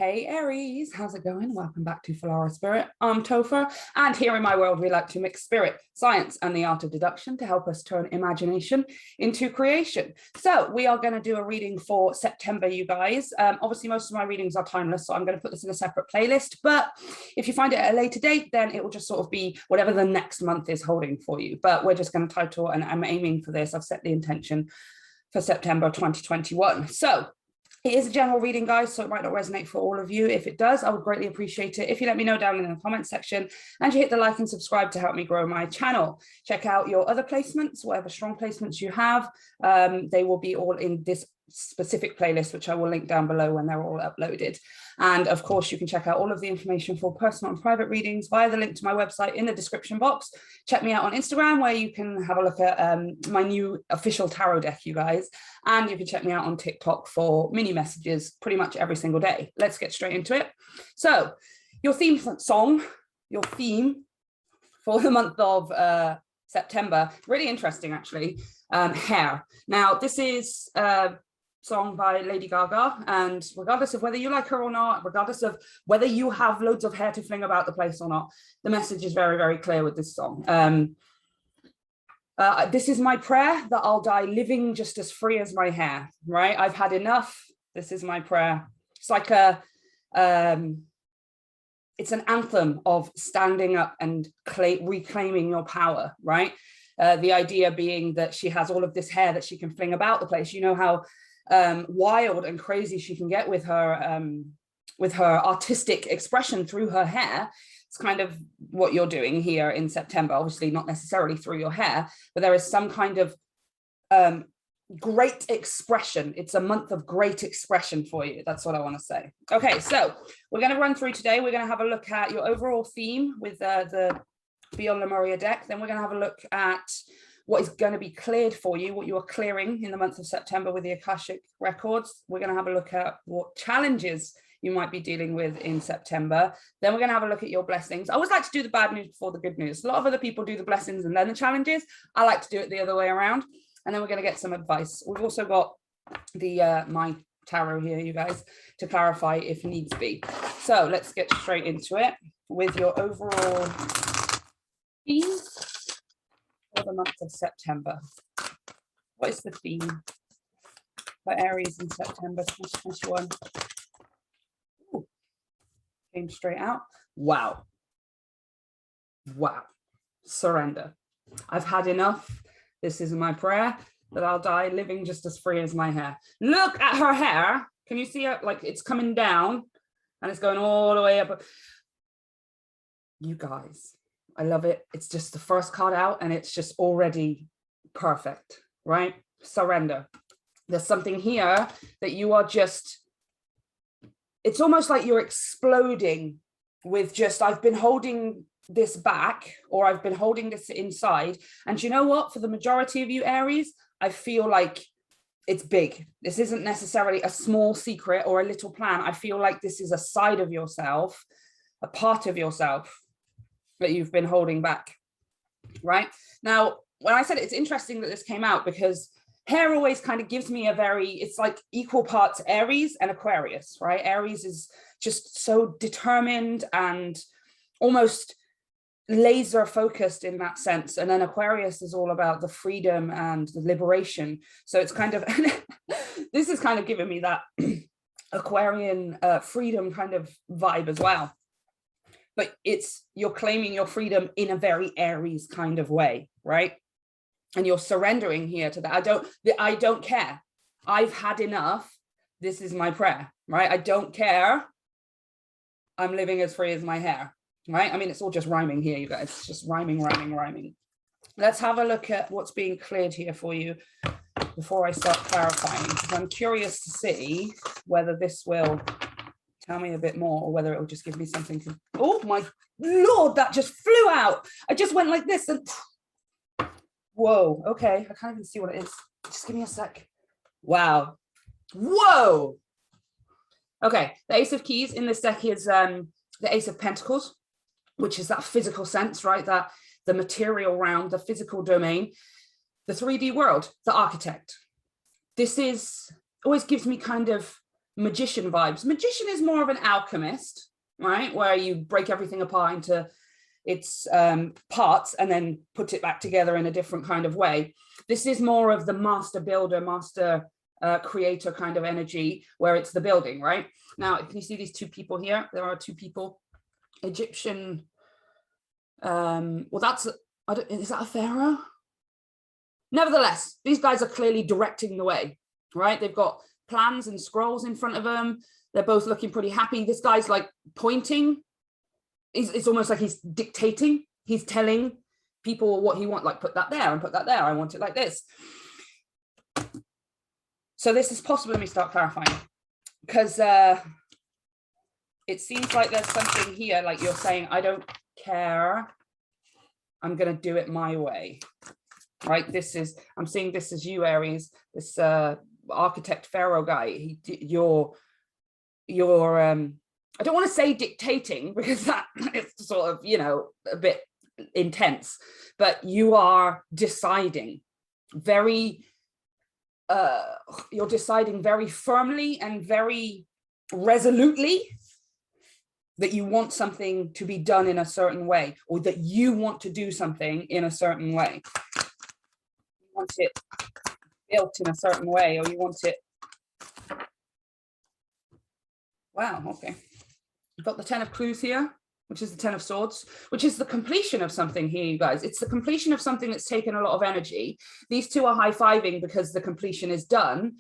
Hey Aries, how's it going? Welcome back to Filara Spirit. I'm Topher, and here in my world we like to mix spirit, science, and the art of deduction to help us turn imagination into creation. So we are going to do a reading for September, you guys. Obviously, most of my readings are timeless, so I'm going to put this in a separate playlist. But if you find it at a later date, then it will just sort of be whatever the next month is holding for you. But we're just going to title, and I'm aiming for this. I've set the intention for September 2021. So it is a general reading, guys, so it might not resonate for all of you. If it does, I would greatly appreciate it if you let me know down in the comment section, and you hit the like and subscribe to help me grow my channel. Check out your other placements, whatever strong placements you have. They will be all in this specific playlist, which I will link down below when they're all uploaded. And of course, you can check out all of the information for personal and private readings via the link to my website in the description box. Check me out on Instagram, where you can have a look at my new official tarot deck, you guys. And you can check me out on TikTok for mini messages pretty much every single day. Let's get straight into it. So your theme song, your theme for the month of September, really interesting actually, hair. Now this is song by Lady Gaga, and regardless of whether you like her or not, regardless of whether you have loads of hair to fling about the place or not, the message is very, very clear with this song. This is my prayer, that I'll die living just as free as my hair, right? I've had enough. This is my prayer. It's like a it's an anthem of standing up and reclaiming your power, right? The idea being that she has all of this hair that she can fling about the place. You know how wild and crazy she can get with her artistic expression through her hair. It's kind of what you're doing here in September, obviously not necessarily through your hair, but there is some kind of great expression. It's a month of great expression for you. That's what I want to say. Okay, so we're going to run through today. We're going to have a look at your overall theme with the Beyond Lemuria deck. Then we're going to have a look at what is going to be cleared for you, what you are clearing in the month of September with the Akashic records. We're going to have a look at what challenges you might be dealing with in September. Then we're going to have a look at your blessings. I always like to do the bad news before the good news. A lot of other people do the blessings and then the challenges. I like to do it the other way around. And then we're going to get some advice. We've also got the my tarot here, you guys, to clarify if needs be. So let's get straight into it with your overall theme for the month of September. What is the theme for Aries in September 2021? Ooh, came straight out. Wow. Wow. Surrender. I've had enough. This is my prayer, that I'll die living just as free as my hair. Look at her hair. Can you see it? Like, it's coming down and it's going all the way up. You guys, I love it. It's just the first card out and it's just already perfect, right? Surrender. There's something here that you are just, it's almost like you're exploding with just, I've been holding this back, or I've been holding this inside. And you know what? For the majority of you Aries, I feel like it's big. This isn't necessarily a small secret or a little plan. I feel like this is a side of yourself, a part of yourself that you've been holding back, right? Now, when I said it's interesting that this came out, because hair always kind of gives me a very, it's like equal parts Aries and Aquarius, right? Aries is just so determined and almost laser focused in that sense. And then Aquarius is all about the freedom and the liberation. So it's kind of, this is kind of giving me that Aquarian freedom kind of vibe as well. But it's, you're claiming your freedom in a very Aries kind of way, right? And you're surrendering here to that. I don't care. I've had enough. This is my prayer, right? I don't care. I'm living as free as my hair, right? I mean, it's all just rhyming here, you guys. It's just rhyming, rhyming, rhyming. Let's have a look at what's being cleared here for you before I start clarifying, because I'm curious to see whether this will tell me a bit more, or whether it will just give me something to, oh my Lord, that just flew out. I just went like this and whoa, okay, I can't even see what it is. Just give me a sec. Wow. Whoa. Okay, the Ace of Keys in this deck is the Ace of Pentacles, which is that physical sense, right? That the material realm, the physical domain, the 3D world, the architect. This is always gives me kind of magician vibes. Magician is more of an alchemist, right? Where you break everything apart into its parts and then put it back together in a different kind of way. This is more of the master builder, master creator kind of energy, where it's the building, right? Now, can you see these two people here? There are two people. Egyptian, well, that's, is that a pharaoh? Nevertheless, these guys are clearly directing the way, right? They've got plans and scrolls in front of them. They're both looking pretty happy. This guy's like pointing. It's almost like he's dictating. He's telling people what he wants, like put that there and put that there. I want it like this. So this is possible. Let me start clarifying, because it seems like there's something here, like you're saying, I don't care. I'm going to do it my way. Right? This is, I'm seeing this as you, Aries, this architect pharaoh guy. You're I don't want to say dictating, because that is sort of, you know, a bit intense, but you are deciding very, you're deciding very firmly and very resolutely that you want something to be done in a certain way, or that you want to do something in a certain way. You want it built in a certain way, or you want it. Wow, okay. You've got the 10 of clues here, which is the 10 of swords, which is the completion of something here, you guys. It's the completion of something that's taken a lot of energy. These two are high-fiving because the completion is done,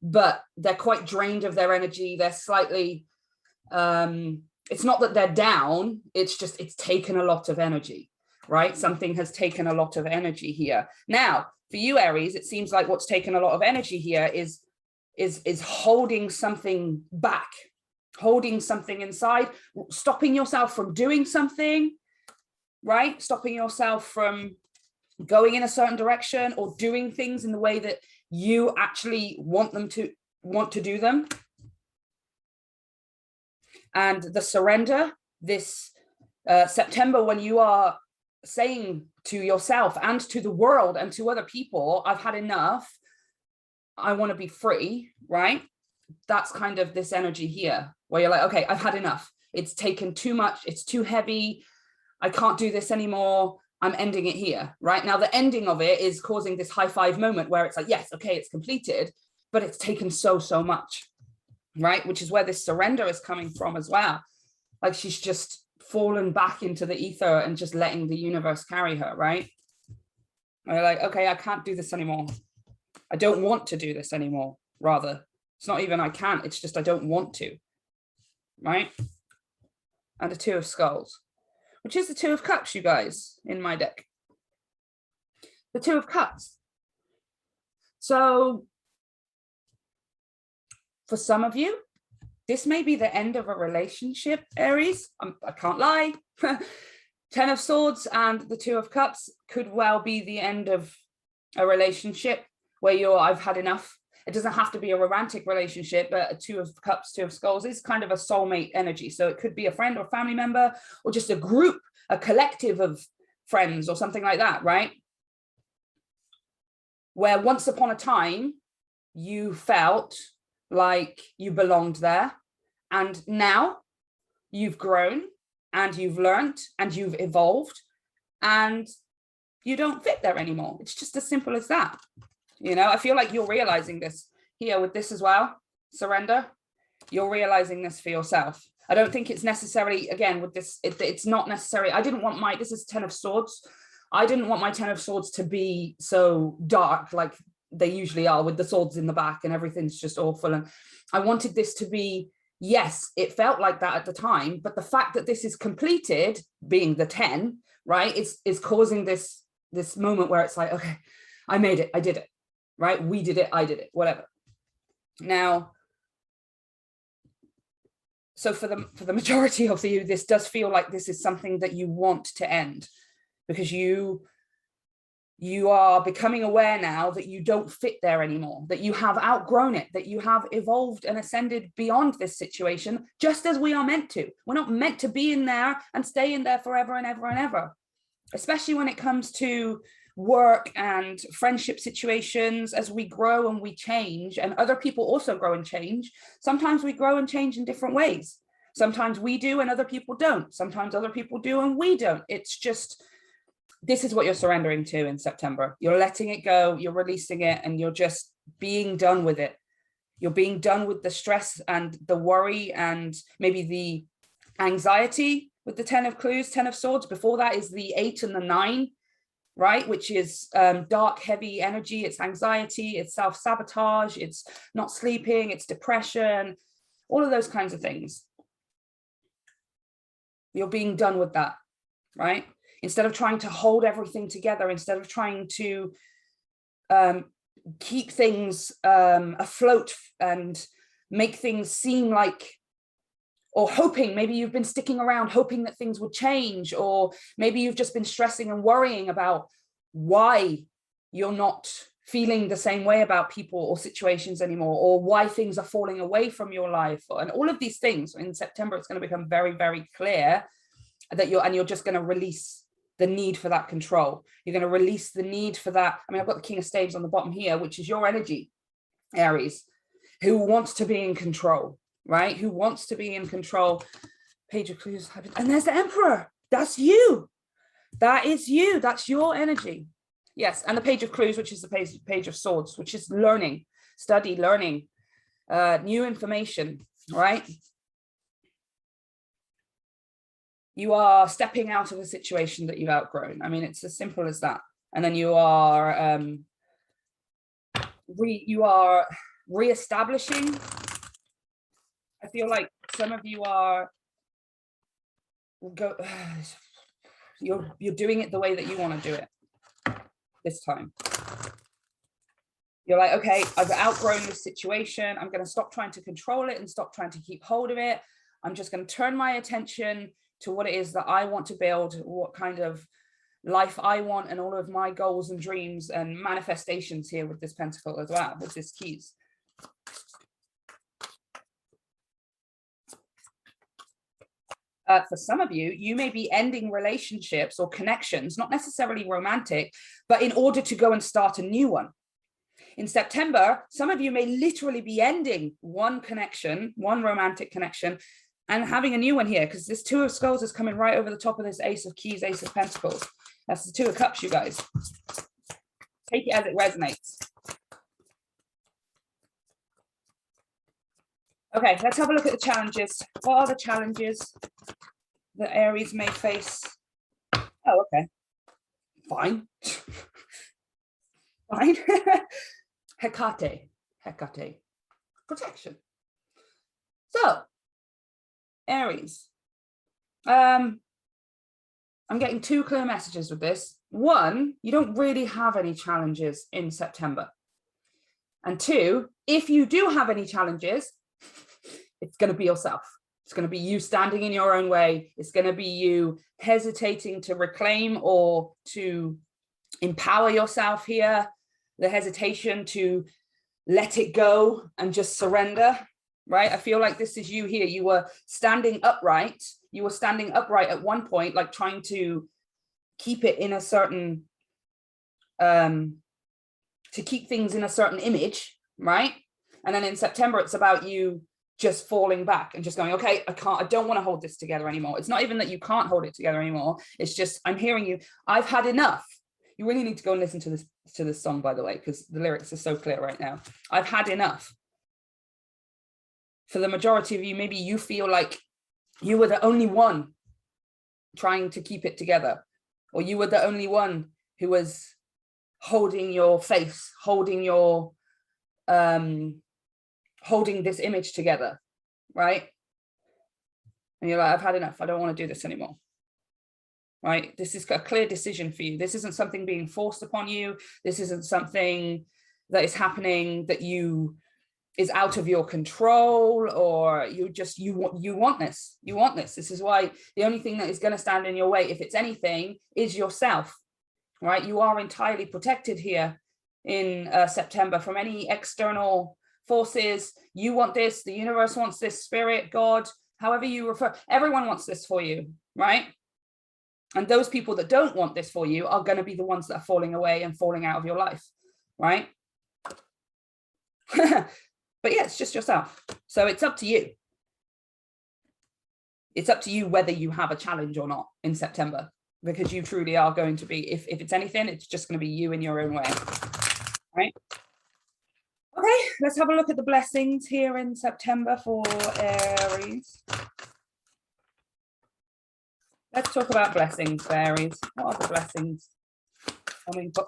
but they're quite drained of their energy. They're slightly, it's not that they're down, it's just, it's taken a lot of energy, right? Something has taken a lot of energy here. Now, for you, Aries, it seems like what's taken a lot of energy here is holding something back, holding something inside, stopping yourself from doing something, right? Stopping yourself from going in a certain direction or doing things in the way that you actually want to do them. And the surrender, this September, when you are saying to yourself and to the world and to other people, I've had enough, I want to be free, right? That's kind of this energy here, where you're like, okay, I've had enough. It's taken too much. It's too heavy. I can't do this anymore. I'm ending it here, right? Now, the ending of it is causing this high five moment where it's like, yes, okay, it's completed, but it's taken so much, right? Which is where this surrender is coming from as well. Like she's just fallen back into the ether and just letting the universe carry her, right? You're like, okay, I can't do this anymore. I don't want to do this anymore, rather. It's not even I can't, it's just I don't want to, right? And a 2 of skulls, which is the 2 of cups, you guys, in my deck. The 2 of cups. So for some of you, this may be the end of a relationship, Aries. I can't lie. 10 of swords and the 2 of cups could well be the end of a relationship where I've had enough. It doesn't have to be a romantic relationship, but a 2 of cups, 2 of skulls is kind of a soulmate energy. So it could be a friend or family member, or just a group, a collective of friends or something like that, right? Where once upon a time, you felt like you belonged there. And now you've grown and you've learned and you've evolved and you don't fit there anymore. It's just as simple as that. You know, I feel like you're realizing this here with this as well. Surrender. You're realizing this for yourself. I don't think it's necessarily, again, with this, it's not necessary. I didn't want this is 10 of swords. I didn't want my 10 of swords to be so dark like they usually are, with the swords in the back and everything's just awful. And I wanted this to be, yes, it felt like that at the time, but the fact that this is completed, being the 10, right, is causing this moment where it's like, okay, I made it, I did it. Right? We did it, I did it, whatever. Now, so for the majority of you, this does feel like this is something that you want to end, because you are becoming aware now that you don't fit there anymore, that you have outgrown it, that you have evolved and ascended beyond this situation, just as we are meant to. We're not meant to be in there and stay in there forever and ever and ever, especially when it comes to work and friendship situations, as we grow and we change, and other people also grow and change, sometimes we grow and change in different ways. Sometimes we do and other people don't. Sometimes other people do and we don't. It's just, this is what you're surrendering to in September. You're letting it go, you're releasing it, and you're just being done with it. You're being done with the stress and the worry and maybe the anxiety with the 10 of clues, 10 of swords. Before that is the 8 and the 9, right? Which is dark, heavy energy. It's anxiety, it's self-sabotage, it's not sleeping, it's depression, all of those kinds of things. You're being done with that, right? Instead of trying to hold everything together, instead of trying to keep things afloat and make things seem like, or hoping, maybe you've been sticking around hoping that things would change, or maybe you've just been stressing and worrying about why you're not feeling the same way about people or situations anymore, or why things are falling away from your life, and all of these things. In September, it's going to become very, very clear that you're just going to release the need for that control. You're going to release the need for that. I mean, I've got the King of Staves on the bottom here, which is your energy, Aries, who wants to be in control, right? Who wants to be in control. Page of Clues. And there's the Emperor. That's you. That is you. That's your energy. Yes. And the Page of Clues, which is the Page of Swords, which is learning, study, learning, new information, right? You are stepping out of a situation that you've outgrown. I mean, it's as simple as that. And then you are reestablishing. I feel like some of you are you're doing it the way that you want to do it this time. You're like, okay, I've outgrown this situation. I'm going to stop trying to control it and stop trying to keep hold of it. I'm just going to turn my attention to what it is that I want to build, what kind of life I want, and all of my goals and dreams and manifestations here with this pentacle as well, with this keys. For some of you, you may be ending relationships or connections, not necessarily romantic, but in order to go and start a new one. In September, some of you may literally be ending one connection, one romantic connection, and having a new one here, because this Two of Skulls is coming right over the top of this Ace of Keys, Ace of Pentacles. That's the Two of Cups, you guys. Take it as it resonates. Okay, let's have a look at the challenges. What are the challenges that Aries may face? Oh, okay. Fine. Fine. Hecate. Protection. So, Aries. I'm getting two clear messages with this. One, you don't really have any challenges in September. And two, if you do have any challenges, it's going to be yourself. It's going to be you standing in your own way. It's going to be you hesitating to reclaim or to empower yourself here. The hesitation to let it go and just surrender, right? I feel like this is you here. You were standing upright. You were standing upright at one point, like trying to keep it in a certain, to keep things in a certain image, right? And then in September, it's about you just falling back and just going, okay, I don't want to hold this together anymore. It's not even that you can't hold it together anymore. It's just, I'm hearing you, I've had enough. You really need to go and listen to this song, by the way, because the lyrics are so clear right now. I've had enough. For the majority of you, maybe you feel like you were the only one trying to keep it together, or you were the only one who was holding your face, holding your, holding this image together, right? And you're like, I've had enough. I don't want to do this anymore. Right? This is a clear decision for you. This isn't something being forced upon you. This isn't something that is happening that is out of your control, or you want this. You want this. This is why the only thing that is going to stand in your way, if it's anything, is yourself. Right? You are entirely protected here in September from any external forces. You want this. The universe wants this. Spirit, God, however you refer. Everyone wants this for you. Right? And those people that don't want this for you are going to be the ones that are falling away and falling out of your life, right? But yeah, it's just yourself. So it's up to you. It's up to you whether you have a challenge or not in September, because you truly are going to be, if it's anything, it's just going to be you in your own way, right? Okay, let's have a look at the blessings here in September for Aries. Let's talk about blessings for Aries. What are the blessings coming for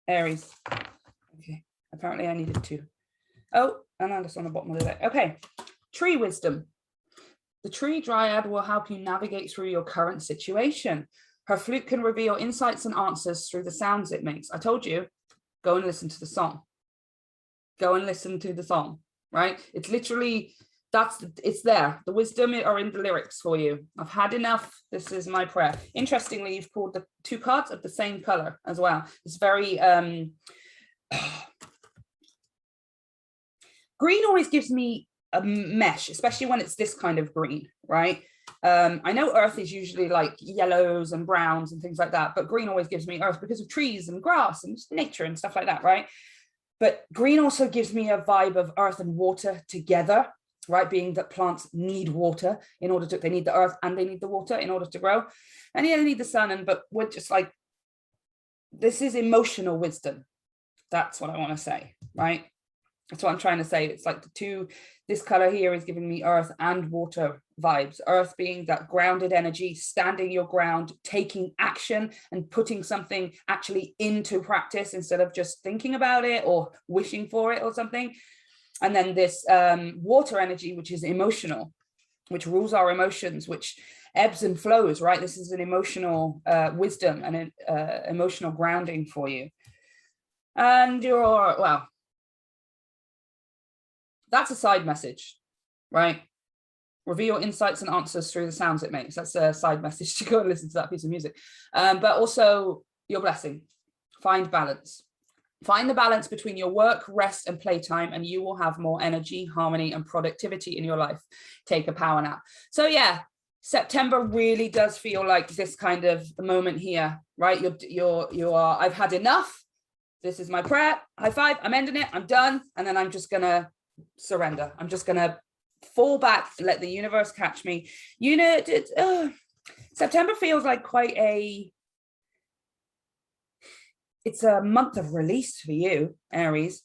Aries? Okay, apparently I needed to. Oh, and I'm just on the bottom of the deck. Okay, tree wisdom. The tree dryad will help you navigate through your current situation. Her flute can reveal insights and answers through the sounds it makes. I told you, go and listen to the song. Go and listen to the song, right? It's literally, it's there. The wisdom are in the lyrics for you. I've had enough. This is my prayer. Interestingly, you've pulled the 2 cards of the same color as well. It's very, green always gives me a mesh, especially when it's this kind of green, right? I know earth is usually like yellows and browns and things like that, but green always gives me earth because of trees and grass and nature and stuff like that, right? But green also gives me a vibe of earth and water together, right? Being that plants need water in order to, they need the earth and they need the water in order to grow. And yeah, they need the sun, but we're just like, this is emotional wisdom. That's what I want to say, right? That's what I'm trying to say. It's like this color here is giving me earth and water vibes. Earth being that grounded energy, standing your ground, taking action and putting something actually into practice instead of just thinking about it or wishing for it or something. And then this water energy, which is emotional, which rules our emotions, which ebbs and flows, right? This is an emotional wisdom and an emotional grounding for you. And you're, well, that's a side message, right? Reveal insights and answers through the sounds it makes. That's a side message to go and listen to that piece of music. But also your blessing. Find balance. Find the balance between your work, rest, and playtime, and you will have more energy, harmony, and productivity in your life. Take a power nap. So yeah, September really does feel like this kind of moment here, right? You are, I've had enough. This is my prayer. High five. I'm ending it. I'm done. And then I'm just gonna surrender. I'm just gonna fall back, let the universe catch me. You know, September feels like quite it's a month of release for you, Aries.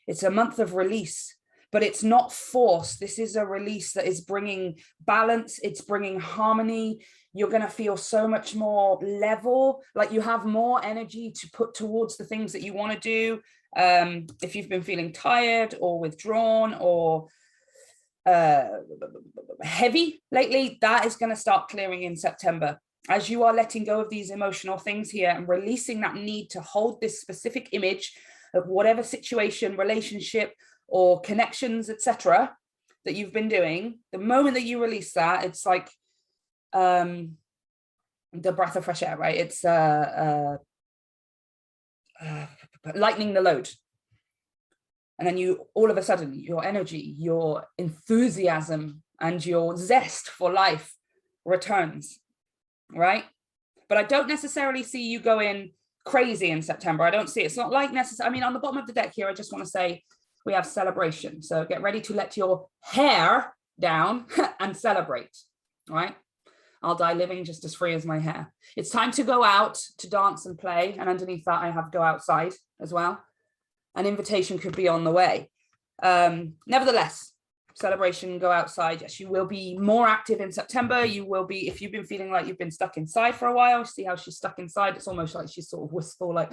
It's a month of release, but it's not forced. This is a release that is bringing balance. It's bringing harmony. You're going to feel so much more level, like you have more energy to put towards the things that you want to do. If you've been feeling tired or withdrawn or heavy lately, that is going to start clearing in September. As you are letting go of these emotional things here and releasing that need to hold this specific image of whatever situation, relationship, or connections, etc., that you've been doing, the moment that you release that, it's like the breath of fresh air, right? It's lightening the load. And then you, all of a sudden, your energy, your enthusiasm, and your zest for life returns, right? But I don't necessarily see you going crazy in September. I don't see it. It's not like necessarily, I mean, on the bottom of the deck here, I just want to say we have celebration. So get ready to let your hair down and celebrate, right? I'll die living just as free as my hair. It's time to go out to dance and play. And underneath that, I have go outside as well. An invitation could be on the way. Nevertheless, celebration, go outside. Yes, you will be more active in September. You will be, if you've been feeling like you've been stuck inside for a while, see how she's stuck inside. It's almost like she's sort of wistful, like,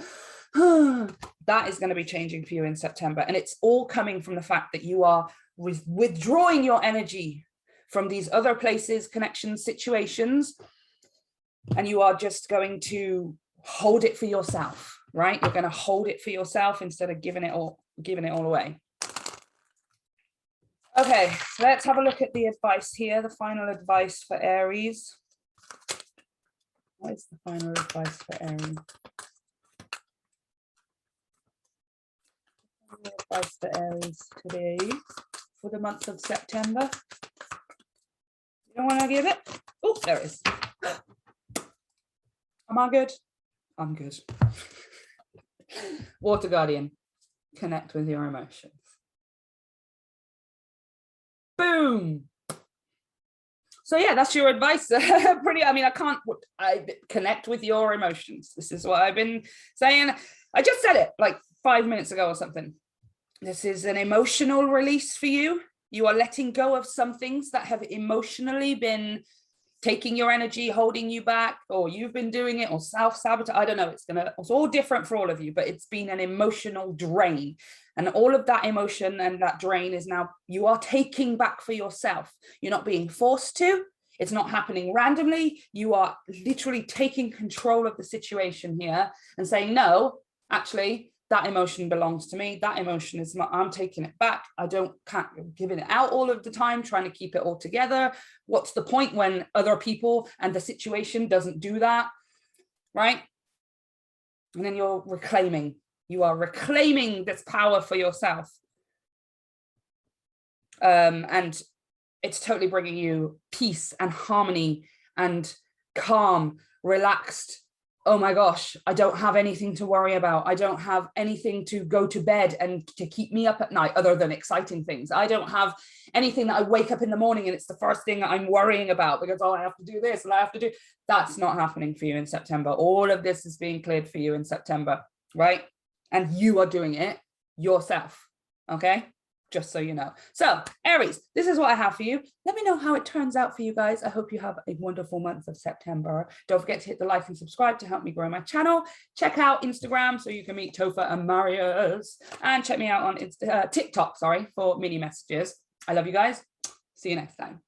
that is going to be changing for you in September. And it's all coming from the fact that you are withdrawing your energy from these other places, connections, situations, and you are just going to hold it for yourself, right? You're going to hold it for yourself instead of giving it all away. Okay, let's have a look at the advice here, the final advice for Aries. What is the final advice for Aries? The advice for Aries today for the month of September. You don't want to give it? Oh, there it is. Am I good? I'm good. Water Guardian, connect with your emotions. Boom. So yeah, that's your advice. I connect with your emotions. This is what I've been saying. I just said it like 5 minutes ago or something. This is an emotional release for you. You are letting go of some things that have emotionally been taking your energy, holding you back, or you've been doing it, or self-sabotage. I don't know. It's all different for all of you, but it's been an emotional drain. And all of that emotion and that drain is now you are taking back for yourself. You're not being forced to. It's not happening randomly. You are literally taking control of the situation here and saying, no, actually, that emotion belongs to me. That emotion is I'm taking it back. Can't giving it out all of the time, trying to keep it all together. What's the point when other people and the situation doesn't do that, right? And then you are reclaiming this power for yourself. And it's totally bringing you peace and harmony and calm, relaxed. Oh my gosh, I don't have anything to worry about. I don't have anything to go to bed and to keep me up at night other than exciting things. I don't have anything that I wake up in the morning and it's the first thing I'm worrying about because, I have to do this and I have to do. That's not happening for you in September. All of this is being cleared for you in September, right? And you are doing it yourself, okay? Just so you know. So Aries, this is what I have for you. Let me know how it turns out for you guys. I hope you have a wonderful month of September. Don't forget to hit the like and subscribe to help me grow my channel. Check out Instagram so you can meet Topher and Marius, and check me out on TikTok, for mini messages. I love you guys. See you next time.